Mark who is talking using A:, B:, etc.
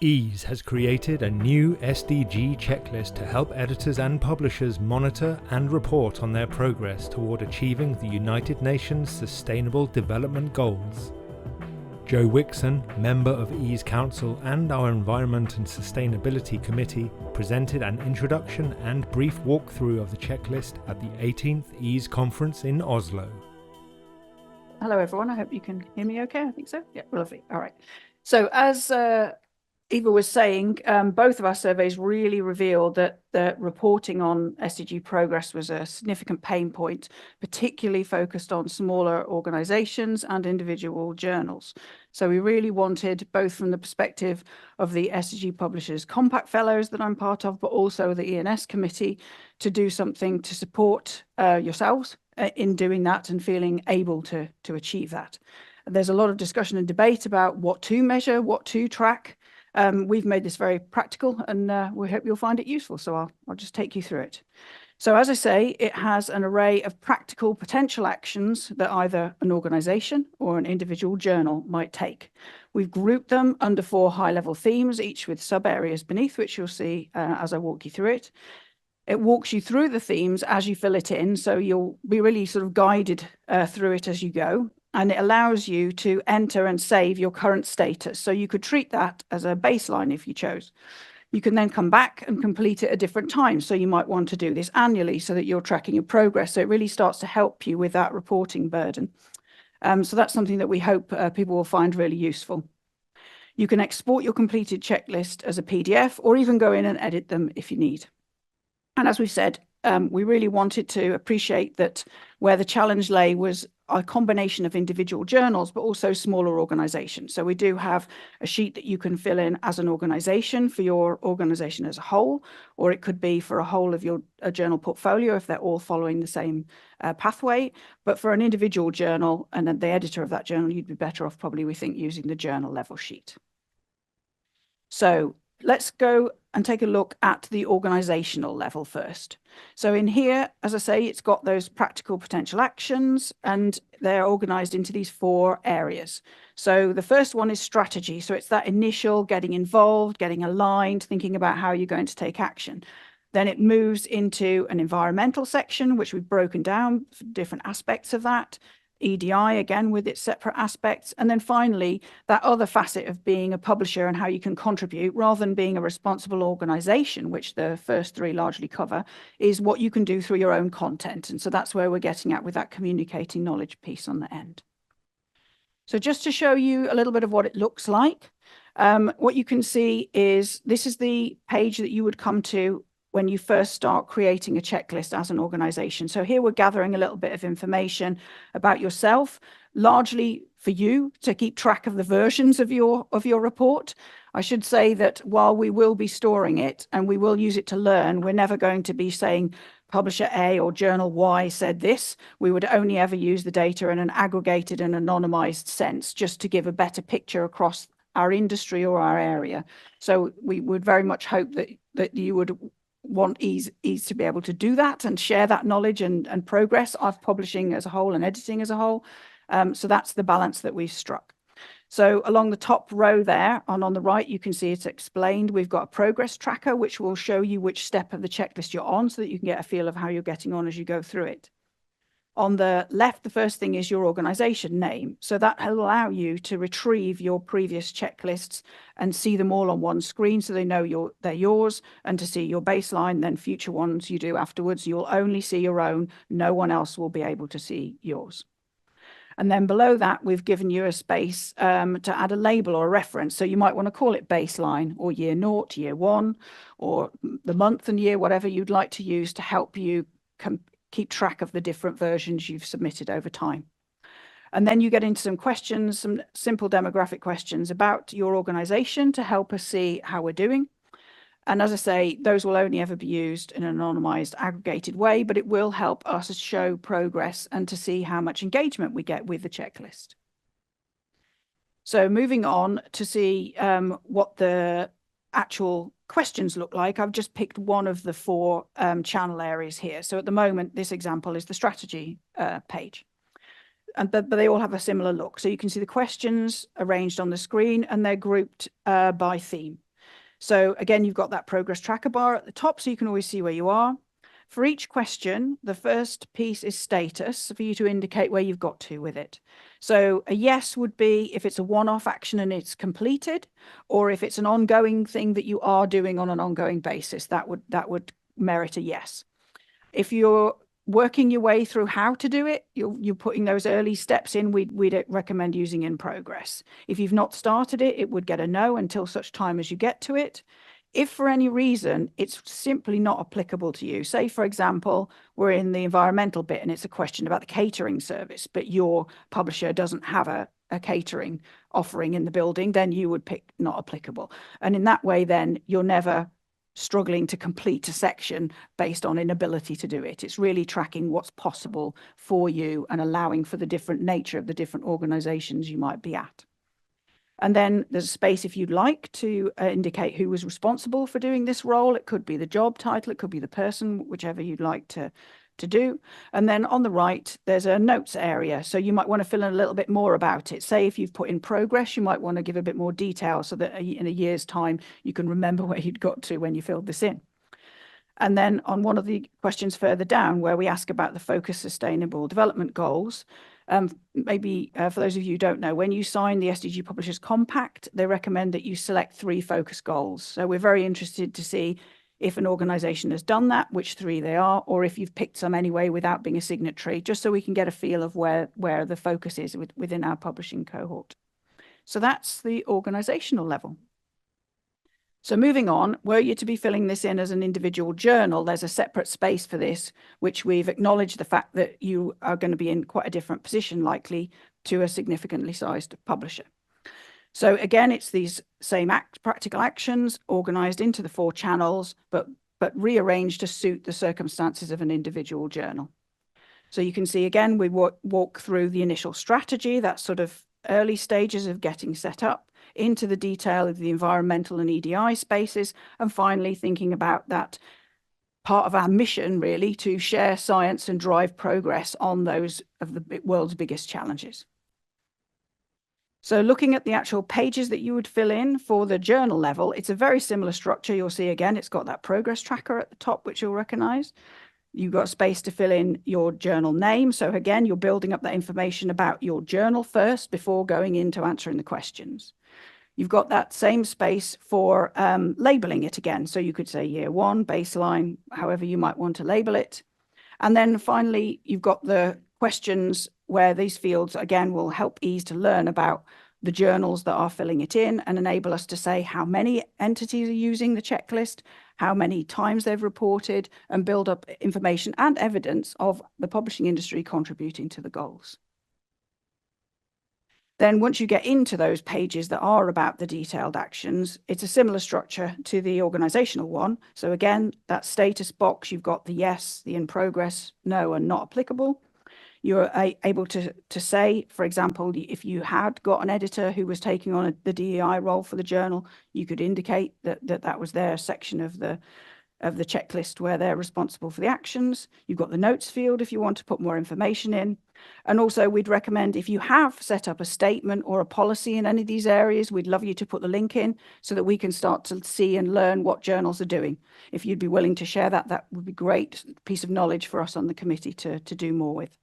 A: EASE has created a new SDG checklist to help editors and publishers monitor and report on their progress toward achieving the United Nations Sustainable Development Goals. Joe Wixon, member of EASE Council and our Environment and Sustainability Committee, presented an introduction and brief walkthrough of the checklist at the 18th EASE conference in Oslo.
B: Hello everyone, I hope you can hear me okay. I think so. Yeah, lovely. All right. So as Eva was saying, both of our surveys really revealed that the reporting on SDG progress was a significant pain point, particularly focused on smaller organizations and individual journals. So we really wanted, both from the perspective of the SDG Publishers Compact Fellows that I'm part of, but also the E&S Committee, to do something to support yourselves in doing that and feeling able to achieve that. There's a lot of discussion and debate about what to measure, what to track. We've made this very practical and we hope you'll find it useful. So I'll just take you through it. So as I say, it has an array of practical potential actions that either an organization or an individual journal might take. We've grouped them under 4 high-level themes, each with sub-areas beneath, which you'll see as I walk you through it. It walks you through the themes as you fill it in, so you'll be really sort of guided through it as you go. And it allows you to enter and save your current status. So you could treat that as a baseline if you chose. You can then come back and complete it at different times. So you might want to do this annually so that you're tracking your progress. So it really starts to help you with that reporting burden. So that's something that we hope people will find really useful. You can export your completed checklist as a PDF or even go in and edit them if you need. And as we said, we really wanted to appreciate that where the challenge lay was a combination of individual journals, but also smaller organizations. So we do have a sheet that you can fill in as an organization for your organization as a whole, or it could be for a whole of your journal portfolio if they're all following the same pathway. But for an individual journal and then the editor of that journal, you'd be better off probably, we think, using the journal level sheet. So let's go and take a look at the organizational level first. So in here, as I say, it's got those practical potential actions and they're organized into these 4 areas. So the first one is strategy. So it's that initial getting involved, getting aligned, thinking about how you're going to take action. Then it moves into an environmental section, which we've broken down for different aspects of that. EDI, again, with its separate aspects. And then finally, that other facet of being a publisher and how you can contribute rather than being a responsible organization, which the first 3 largely cover, is what you can do through your own content. And so that's where we're getting at with that communicating knowledge piece on the end. So just to show you a little bit of what it looks like, what you can see is this is the page that you would come to when you first start creating a checklist as an organization. So here we're gathering a little bit of information about yourself, largely for you to keep track of the versions of your report. I should say that while we will be storing it and we will use it to learn, we're never going to be saying publisher A or journal Y said this. We would only ever use the data in an aggregated and anonymized sense, just to give a better picture across our industry or our area. So we would very much hope that you would want EASE to be able to do that and share that knowledge and progress of publishing as a whole and editing as a whole. So that's the balance that we've struck. So along the top row there and on the right, you can see it's explained. We've got a progress tracker, which will show you which step of the checklist you're on so that you can get a feel of how you're getting on as you go through it. On the left, the first thing is your organization name. So that will allow you to retrieve your previous checklists and see them all on one screen so they know they're yours, and to see your baseline, then future ones you do afterwards. You'll only see your own. No one else will be able to see yours. And then below that, we've given you a space to add a label or a reference. So you might want to call it baseline or year 0, year 1, or the month and year, whatever you'd like to use to help you keep track of the different versions you've submitted over time. And then you get into some questions, some simple demographic questions about your organization to help us see how we're doing. And as I say, those will only ever be used in an anonymized, aggregated way, but it will help us show progress and to see how much engagement we get with the checklist. So moving on to see what the actual questions look like, I've just picked one of the 4 channel areas here. So at the moment, this example is the strategy page. But they all have a similar look. So you can see the questions arranged on the screen and they're grouped by theme. So again, you've got that progress tracker bar at the top, so you can always see where you are. For each question, the first piece is status for you to indicate where you've got to with it. So a yes would be if it's a one-off action and it's completed, or if it's an ongoing thing that you are doing on an ongoing basis, that would merit a yes. If you're working your way through how to do it, you're putting those early steps in, we'd recommend using in progress. If you've not started it, it would get a no until such time as you get to it. If for any reason it's simply not applicable to you, say, for example, we're in the environmental bit and it's a question about the catering service, but your publisher doesn't have a catering offering in the building, then you would pick not applicable. And in that way, then you're never struggling to complete a section based on inability to do it. It's really tracking what's possible for you and allowing for the different nature of the different organizations you might be at. And then there's a space if you'd like to indicate who was responsible for doing this role. It could be the job title, it could be the person, whichever you'd like to do. And then on the right, there's a notes area. So you might want to fill in a little bit more about it. Say if you've put in progress, you might want to give a bit more detail so that in a year's time, you can remember where you'd got to when you filled this in. And then on one of the questions further down, where we ask about the focus sustainable development goals, maybe for those of you who don't know, when you sign the SDG Publishers Compact, they recommend that you select 3 focus goals. So we're very interested to see if an organization has done that, which 3 they are, or if you've picked some anyway without being a signatory, just so we can get a feel of where the focus is within our publishing cohort. So that's the organizational level. So moving on, were you to be filling this in as an individual journal, there's a separate space for this, which we've acknowledged the fact that you are going to be in quite a different position likely to a significantly sized publisher. So again, it's these same practical actions organized into the 4 channels, but rearranged to suit the circumstances of an individual journal. So you can see again, we walk through the initial strategy, that sort of early stages of getting set up, into the detail of the environmental and EDI spaces, and finally thinking about that part of our mission really to share science and drive progress on those of the world's biggest challenges. So looking at the actual pages that you would fill in for the journal level, it's a very similar structure. You'll see again, it's got that progress tracker at the top, which you'll recognize. You've got space to fill in your journal name. So again, you're building up that information about your journal first before going into answering the questions. You've got that same space for labeling it again. So you could say year 1, baseline, however you might want to label it. And then finally, you've got the questions where these fields, again, will help ease to learn about the journals that are filling it in and enable us to say how many entities are using the checklist, how many times they've reported, and build up information and evidence of the publishing industry contributing to the goals. Then once you get into those pages that are about the detailed actions, it's a similar structure to the organizational one. So again, that status box, you've got the yes, the in progress, no, and not applicable. You're able to say, for example, if you had got an editor who was taking on the DEI role for the journal, you could indicate that was their section of the checklist where they're responsible for the actions. You've got the notes field if you want to put more information in. And also we'd recommend if you have set up a statement or a policy in any of these areas, we'd love you to put the link in so that we can start to see and learn what journals are doing. If you'd be willing to share that, that would be great piece of knowledge for us on the committee to do more with.